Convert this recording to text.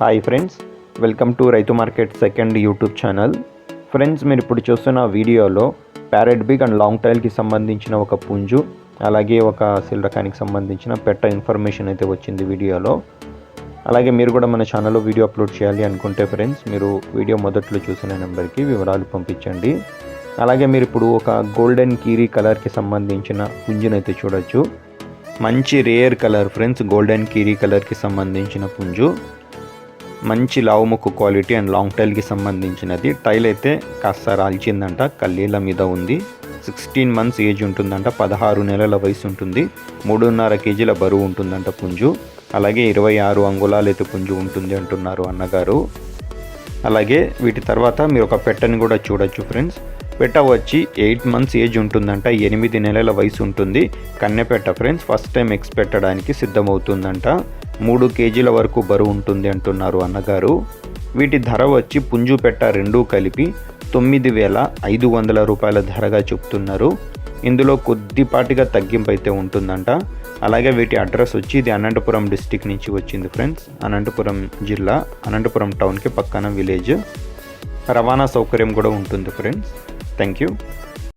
Hi friends, welcome to రైతు market second YouTube channel. Friends, మీరు ఇప్పుడు చూస్తున్న వీడియోలో ప్యారెట్ బిగ్ అండ్ లాంగ్ టైల్కి సంబంధించిన ఒక పుంజు, అలాగే ఒక సిల్ రకానికి సంబంధించిన పెట్ట ఇన్ఫర్మేషన్ అయితే వచ్చింది వీడియోలో. అలాగే మీరు కూడా మన ఛానల్లో వీడియో అప్లోడ్ చేయాలి అనుకుంటే ఫ్రెండ్స్, మీరు వీడియో మొదట్లో చూసిన నెంబర్కి వివరాలు పంపించండి. అలాగే మీరు ఇప్పుడు ఒక గోల్డెన్ కీరీ కలర్కి సంబంధించిన పుంజునైతే చూడొచ్చు. మంచి రేర్ కలర్ ఫ్రెండ్స్, గోల్డెన్ కీరీ కలర్కి సంబంధించిన పుంజు. మంచి లావు ముక్కు క్వాలిటీ అండ్ లాంగ్ టైల్కి సంబంధించినది. టైల్ అయితే కాస్త రాల్చిందంట, కల్లీల మీద ఉంది. 16 months ఏజ్ ఉంటుందంట, 16 నెలల వయసు ఉంటుంది. 3.5 kg బరువు ఉంటుందంట పుంజు. అలాగే 26 అంగుళాలు అయితే పుంజు ఉంటుంది అంటున్నారు అన్నగారు. అలాగే వీటి తర్వాత మీరు ఒక పెట్టని కూడా చూడొచ్చు ఫ్రెండ్స్. పెట్ట వచ్చి 8 months ఏజ్ ఉంటుందంట, 8 నెలల వయసు ఉంటుంది. కన్నె పెట్ట ఫ్రెండ్స్, ఫస్ట్ టైం ఎగ్స్ పెట్టడానికి సిద్ధమవుతుందంట. 3 kg వరకు బరువు ఉంటుంది అంటున్నారు అన్నగారు. వీటి ధర వచ్చి పుంజు పెట్ట రెండూ కలిపి 9,500 రూపాయల ధరగా చెప్తున్నారు. ఇందులో కొద్దిపాటిగా తగ్గింపు అయితే ఉంటుందంట. అలాగే వీటి అడ్రస్ వచ్చి ఇది అనంతపురం డిస్టిక్ నుంచి వచ్చింది ఫ్రెండ్స్. అనంతపురం జిల్లా, అనంతపురం టౌన్కి పక్కన విలేజ్. రవాణా సౌకర్యం కూడా ఉంటుంది ఫ్రెండ్స్. Thank you.